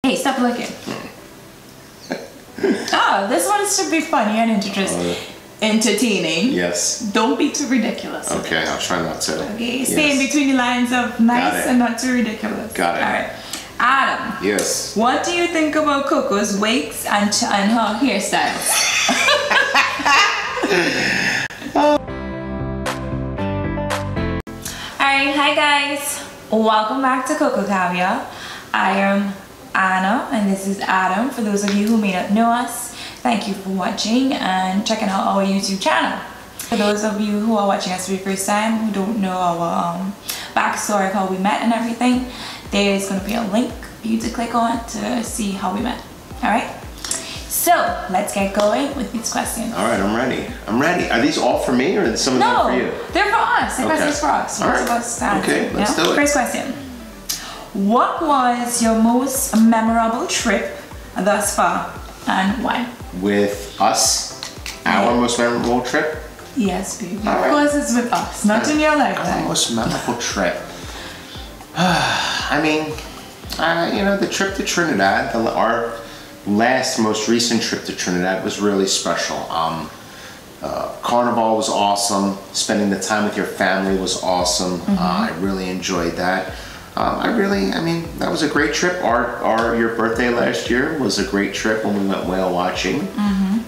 Hey, stop looking. Oh, this one should be funny and entertaining. Yes. Don't be too ridiculous. Okay, I'll try not to. Okay, stay in between the lines of nice and not too ridiculous. Got it. All right. Adam. Yes. What do you think about Coco's wigs and her hairstyles? Alright, hi guys. Welcome back to CocoCaviar. I am Anna and this is Adam. For those of you who may not know us, thank you for watching and checking out our YouTube channel. For those of you who are watching us for the first time, who don't know our backstory of how we met and everything, there's going to be a link for you to click on to see how we met. Alright? So, let's get going with these questions. Alright, I'm ready. I'm ready. Are these all for me or are some of them for you? They're for us. The questions for us. All right. Okay, let's do it. First question. What was your most memorable trip thus far and why? With us? Our most memorable trip? Yes, baby. Of Right. course it's with us, not in your lifetime. Our most memorable trip. I mean, you know, the trip to Trinidad, our most recent trip to Trinidad was really special. Carnival was awesome. Spending the time with your family was awesome. I really enjoyed that. I mean, that was a great trip. Your birthday last year was a great trip when we went whale watching.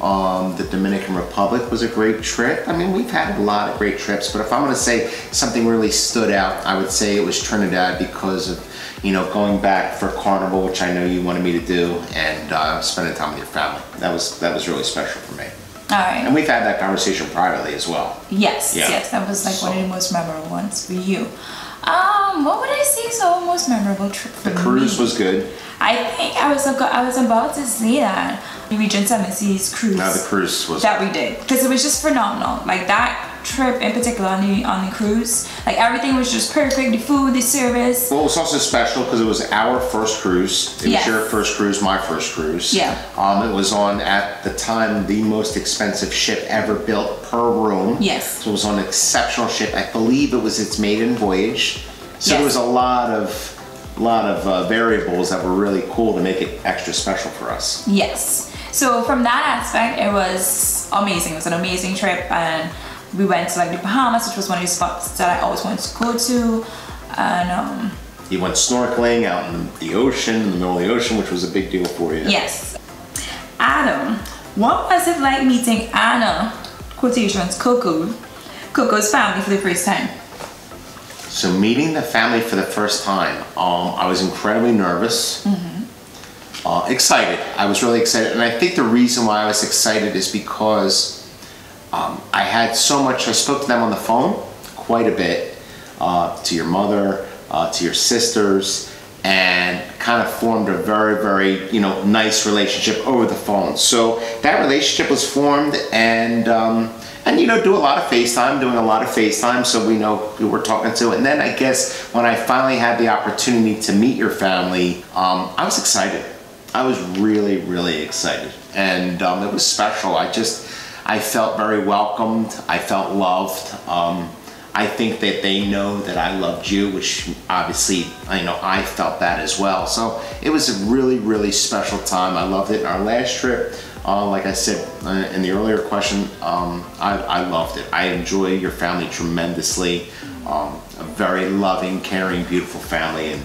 The Dominican Republic was a great trip. I mean, we've had a lot of great trips, but if I'm gonna say something really stood out, I would say it was Trinidad because of, you know, going back for Carnival, which I know you wanted me to do, and spending time with your family. That was really special for me. All right. And we've had that conversation privately as well. Yes, yes, that was like one of the most memorable ones for you. What would I say is our most memorable trip for me? The cruise was good. I think I was about to say that the Region 7 Seas cruise. No, the cruise was that we did, because it was just phenomenal. Like that trip in particular on the cruise, like everything was just perfect. The food, the service. Well, it was also special because it was our first cruise. It was your first cruise, my first cruise. Yeah. It was on, at the time, the most expensive ship ever built per room. Yes. So it was on an exceptional ship. I believe it was its maiden voyage. So there was a lot of variables that were really cool to make it extra special for us. Yes. So from that aspect, it was amazing. It was an amazing trip, and we went to like the Bahamas, which was one of the spots that I always wanted to go to. And you went snorkeling out in the ocean, in the middle of the ocean, which was a big deal for you. Yes. Adam, what was it like meeting Anna, quotations, Coco's family for the first time? So meeting the family for the first time, I was incredibly nervous, excited. I was really excited, and I think the reason why I was excited is because I had so much. I spoke to them on the phone quite a bit, to your mother, to your sisters, and kind of formed a very, very, you know, nice relationship over the phone. So that relationship was formed, and you know, doing a lot of FaceTime, so we know who we're talking to. And then I guess when I finally had the opportunity to meet your family, I was excited. I was really, really excited, and it was special. I felt very welcomed. I felt loved. I think that they know that I loved you, which obviously, I know I felt that as well. So it was a really, really special time. I loved it. Our last trip, like I said in the earlier question, I loved it. I enjoy your family tremendously. A very loving, caring, beautiful family, and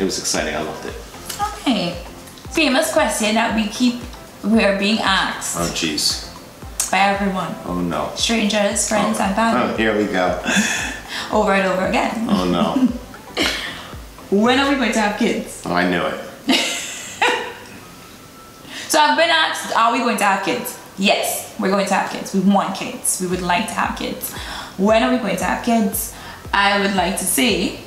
it was exciting. I loved it. Okay. Famous question that we're being asked. Oh, jeez. By everyone. Oh, no. Strangers, friends, and family. Oh, here we go. Over and over again. Oh, no. When are we going to have kids? Oh, I knew it. So I've been asked, are we going to have kids? Yes, we're going to have kids. We want kids. We would like to have kids. When are we going to have kids? I would like to say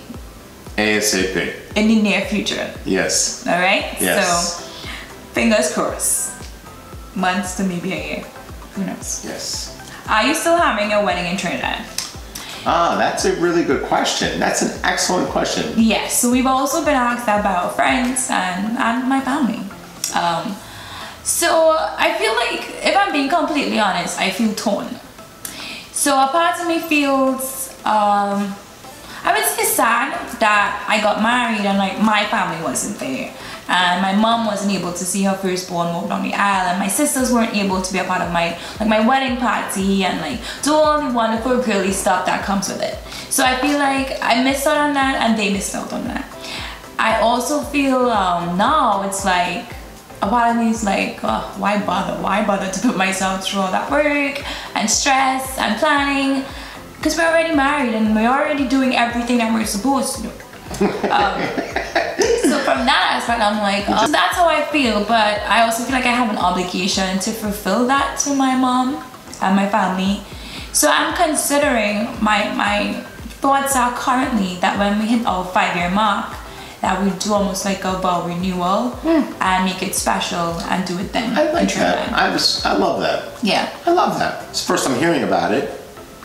ASAP. in the near future. Yes. All right? Yes. So, fingers crossed. Months to maybe a year. Who knows? Yes. Are you still having a wedding in Trinidad? That's a really good question. That's an excellent question. Yes. So we've also been asked about friends and my family. So I feel like, if I'm being completely honest, I feel torn. So a part of me feels, I would say sad that I got married and like my family wasn't there. and my mom wasn't able to see her firstborn walk down the aisle, and my sisters weren't able to be a part of my wedding party and like do all the wonderful girly stuff that comes with it. So I feel like I missed out on that and they missed out on that. I also feel now it's like a part of me is like, oh, why bother to put myself through all that work and stress and planning, because we're already married and we're already doing everything that we're supposed to do. So from that aspect, I'm like, so that's how I feel, but I also feel like I have an obligation to fulfill that to my mom and my family. So I'm considering, my thoughts are currently that when we hit our 5-year mark, that we do almost like a vow renewal and make it special and do it then. I like that. I love that. Yeah. I love that. It's the first time hearing about it,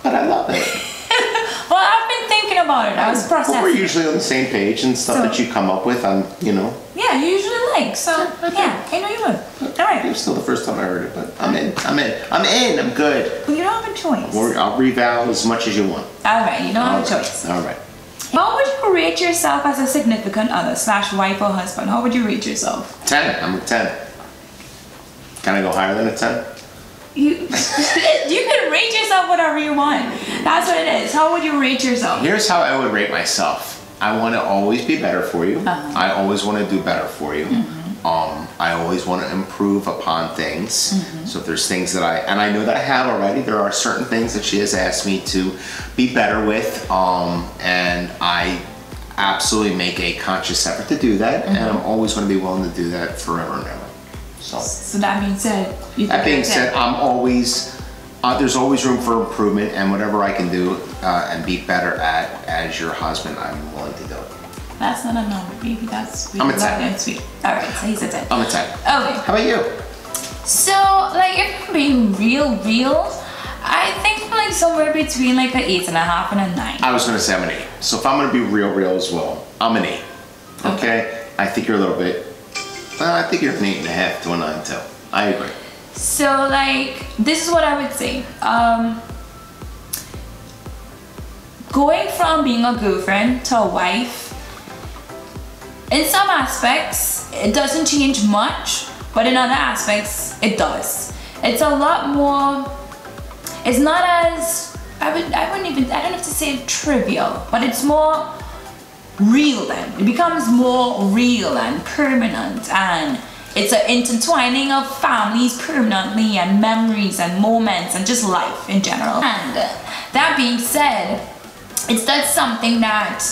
but I love it. Well, I've been thinking about it. I was processing. But we're usually on the same page and stuff that you come up with, you know. Yeah, you usually like. So, yeah, I know you would. All right. It was still the first time I heard it, but I'm in. I'm good. Well, you don't have a choice. I'll revow as much as you want. All right, you don't have a choice. All right. How would you rate yourself as a significant other / wife or husband? How would you rate yourself? 10. I'm a 10. Can I go higher than a 10? You can rate yourself whatever you want. That's what it is. How would you rate yourself? Here's how I would rate myself. I want to always be better for you. I always want to do better for you. I always want to improve upon things. So if there's things that I know that I have already, there are certain things that she has asked me to be better with, and I absolutely make a conscious effort to do that, and I'm always going to be willing to do that forever and ever. So that being said, I'm always, there's always room for improvement, and whatever I can do and be better at as your husband, I'm willing to do it. That's not a number, baby. That's sweet. I'm a 10. That's sweet. All right, so he's a 10. I'm a 10. Okay. How about you? So, like, if I'm being real, I think like somewhere between like an 8.5 and a 9. I was going to say I'm an 8. So if I'm going to be real as well, I'm an 8. Okay? I think you're a little bit. I think you're an 8.5 to a 9 too. I agree. So like, this is what I would say. Going from being a girlfriend to a wife, in some aspects, it doesn't change much, but in other aspects, it does. It's a lot more, it's not as, I don't have to say trivial, but it's more real then. It becomes more real and permanent, and it's an intertwining of families permanently and memories and moments and just life in general. And that being said, that's something that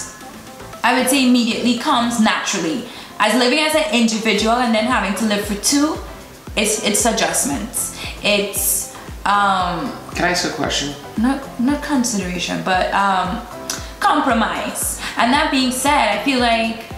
I would say immediately comes naturally. As living as an individual and then having to live for two, it's adjustments. It's Can I ask a question? Not consideration, but compromise. And that being said, I feel like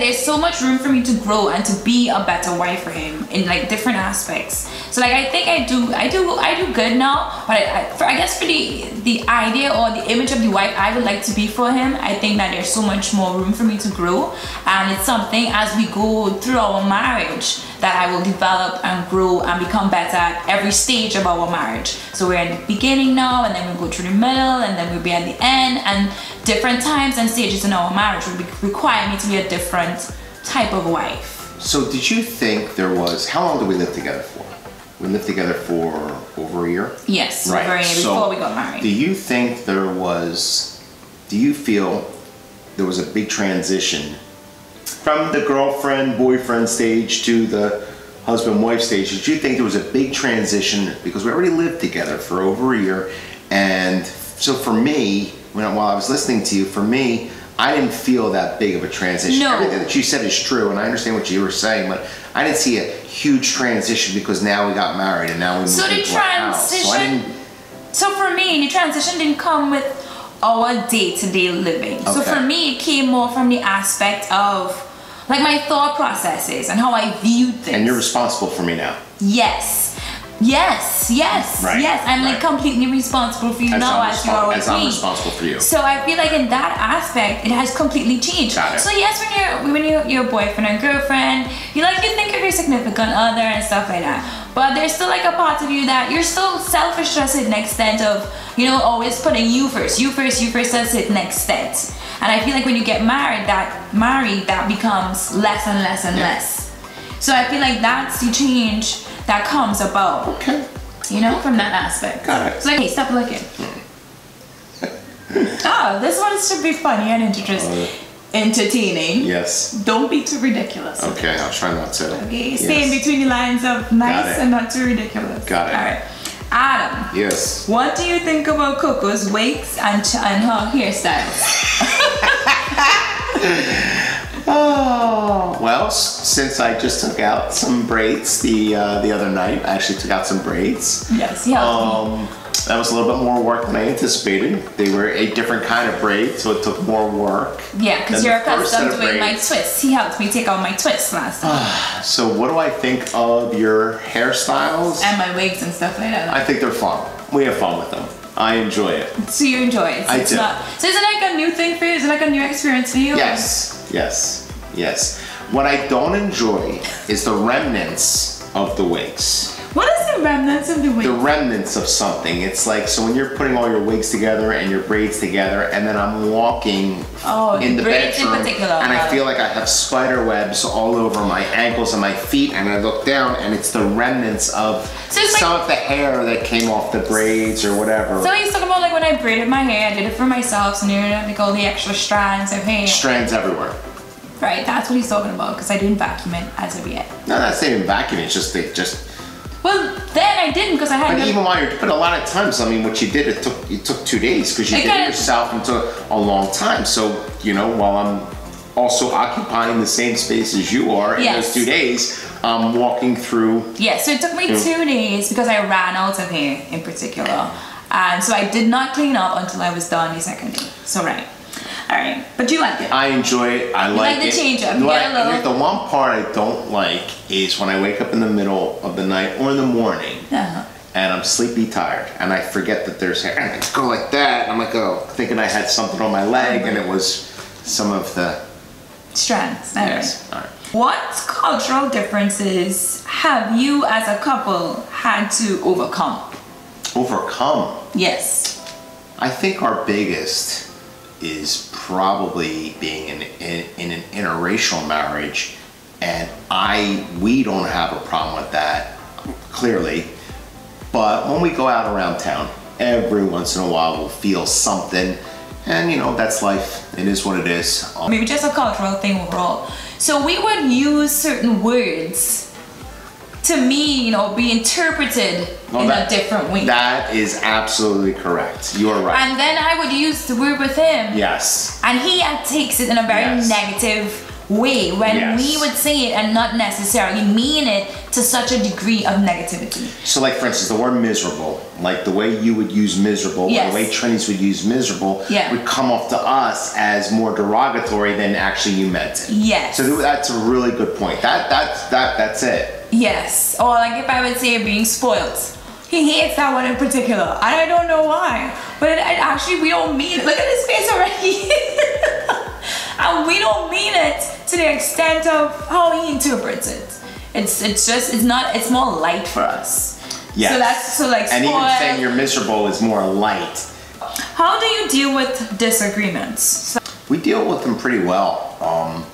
there's so much room for me to grow and to be a better wife for him in like different aspects. So like I think I do good now, but I guess for the idea or the image of the wife I would like to be for him, I think that there's so much more room for me to grow, and it's something as we go through our marriage that I will develop and grow and become better at every stage of our marriage. So we're in the beginning now, and then we'll go through the middle, and then we'll be at the end, and different times and stages in our marriage will require me to be a different type of wife. So did you think there was, how long did we live together for? We lived together for over a year? Yes, right. Over a year before we got married. Do you think do you feel there was a big transition from the girlfriend, boyfriend stage to the husband-wife stage? Did you think there was a big transition because we already lived together for over a year? And so for me, while I was listening to you, for me, I didn't feel that big of a transition. No. Everything that you said is true, and I understand what you were saying, but I didn't see a huge transition because now we got married and now we moved into a house. So for me, the transition didn't come with our day-to-day living. Okay. So for me, it came more from the aspect of like my thought processes and how I viewed things. And you're responsible for me now. Yes. I'm like completely responsible for you now as you are with me. As I'm responsible for you. So I feel like in that aspect, it has completely changed. Got it. So yes, when you're boyfriend and girlfriend, you think of your significant other and stuff like that. But there's still like a part of you that you're still selfish to a certain extent of, always putting you first to a certain extent. And I feel like when you get married, that becomes less and less and less. So I feel like that's the change that comes about. Okay. You know, from that aspect. Got it. It's like, hey, stop looking. Oh, this one should be funny and entertaining. Yes. Don't be too ridiculous. Okay, I'll try not to. Okay, stay in between the lines of nice and not too ridiculous. Got it. All right. Adam. Yes. What do you think about Coco's wigs and her hairstyles? Oh, well, since I just took out some braids the other night, I actually took out some braids. Yes, yeah. That was a little bit more work than I anticipated. They were a different kind of braid, so it took more work. Yeah, because you're accustomed to doing my twists. He helped me take out my twists last time. So what do I think of your hairstyles? And my wigs and stuff like that. I think they're fun. We have fun with them. I enjoy it. So you enjoy it? So I do. So is it like a new thing for you? Is it like a new experience for you? Yes, yes, yes. What I don't enjoy is the remnants of the wigs. What is the remnants of the wigs? The remnants of something. It's like, so when you're putting all your wigs together and your braids together, and then I'm walking in the bedroom, in particular, and I feel like I have spider webs all over my ankles and my feet, and I look down, and it's the remnants of some of the hair that came off the braids or whatever. So he's talking about like when I braided my hair, I did it for myself, so now like all the extra strands of hair. Strands everywhere. Right, that's what he's talking about, because I didn't vacuum it as of yet. No, that's not even vacuuming, it's just, they just... Well, then I didn't, because I had... But even while but a lot of times, I mean, what you did, it took 2 days, because you did it yourself and took a long time. So, you know, while I'm also occupying the same space as you are in those 2 days, I'm walking through... Yeah, so it took me 2 days, because I ran out of hair in particular. And so I did not clean up until I was done the second day. So, right. Alright, but you like it? I enjoy it. I like it. You like the change up. You get a little... The one part I don't like is when I wake up in the middle of the night or in the morning and I'm sleepy tired and I forget that there's hair. And I go like that and I'm like, oh, thinking I had something on my leg and it was some of the... strands. Yes. All right. What cultural differences have you as a couple had to overcome? Overcome? Yes. I think our biggest is probably being in an interracial marriage, and we don't have a problem with that, clearly, but when we go out around town, every once in a while we'll feel something, and you know, that's life. It is what it is. Maybe just a cultural thing overall. So we would use certain words to me, you know, be interpreted in a different way. That is absolutely correct. You are right. And then I would use the word with him. Yes. And he takes it in a very negative way when we would say it and not necessarily mean it to such a degree of negativity. So like for instance, the word miserable, like the way you would use miserable, or the way Trinis would use miserable, would come off to us as more derogatory than actually you meant it. Yes. So that's a really good point. That's it. Yes. Or like if I would say being spoiled. He hates that one in particular. And I don't know why. But actually we don't mean it. Look at his face already. And we don't mean it to the extent of how he interprets it. It's more light for us. Yes. So like and even saying you're miserable is more light. How do you deal with disagreements? We deal with them pretty well.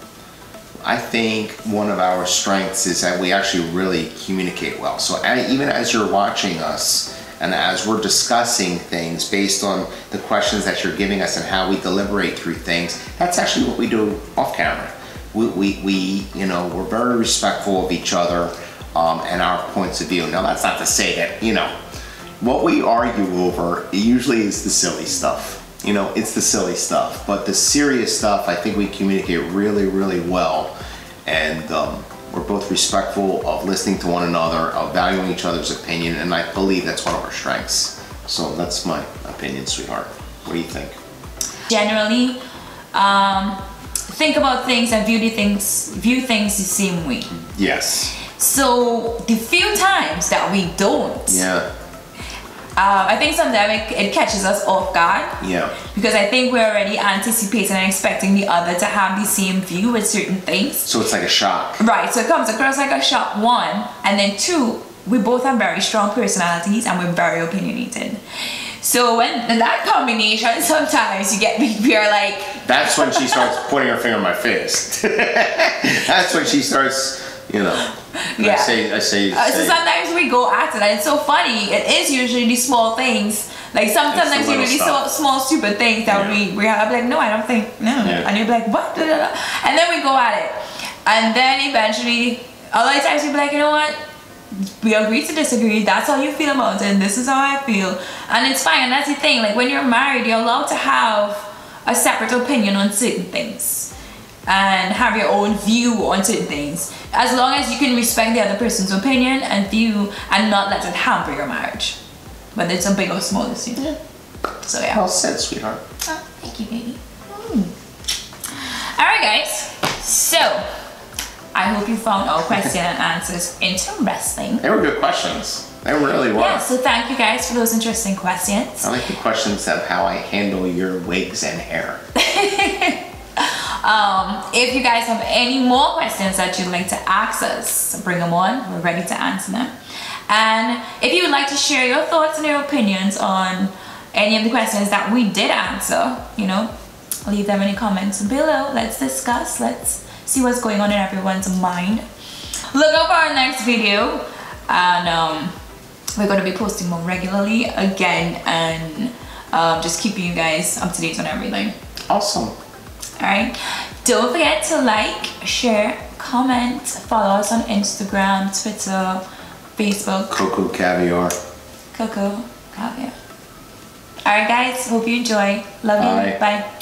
I think one of our strengths is that we actually really communicate well. So even as you're watching us and as we're discussing things based on the questions that you're giving us and how we deliberate through things, that's actually what we do off camera. We you know, we're very respectful of each other and our points of view. Now that's not to say that, you know, what we argue over usually is the silly stuff. You know, it's the silly stuff, but the serious stuff, I think we communicate really, really well. And we're both respectful of listening to one another, of valuing each other's opinion, and I believe that's one of our strengths. So that's my opinion, sweetheart. What do you think? Generally, think about things and view things the same way. Yes. So the few times that we don't, I think sometimes it catches us off guard. Yeah. Because I think we're already anticipating and expecting the other to have the same view with certain things. So it's like a shock. Right. So it comes across like a shock, one, and then two, we both have very strong personalities and we're very opinionated. So when in that combination, sometimes you get me, we are like. That's when she starts pointing her finger in my face. That's when she starts, you know. Yeah. I say. So sometimes we go at it, and it's so funny. It is usually these small things. Like sometimes you really small stupid things that we have. Like, no, I don't think no. Yeah. And you're like, what? And then we go at it, and then eventually, a lot of times you'll be like, you know what? We agree to disagree. That's how you feel about it, and this is how I feel, and it's fine. And that's the thing. Like when you're married, you're allowed to have a separate opinion on certain things, and have your own view on certain things, as long as you can respect the other person's opinion and view, and not let it hamper your marriage, whether it's a big or small decision. Yeah. So yeah. Well said, sweetheart. Oh, thank you, baby. All right, guys. So. I hope you found our question and answers interesting. They were good questions. They really were. Yeah, so thank you guys for those interesting questions. I like the questions of how I handle your wigs and hair. If you guys have any more questions that you'd like to ask us, bring them on. We're ready to answer them. And if you would like to share your thoughts and your opinions on any of the questions that we did answer, you know, leave them in the comments below. Let's discuss. Let's see what's going on in everyone's mind. Look out for our next video, and we're going to be posting more regularly again, and just keeping you guys up to date on everything. Awesome. Alright, don't forget to like, share, comment, follow us on Instagram, Twitter, Facebook. CocoCaviar. CocoCaviar. Alright guys, hope you enjoy. Love you. Bye.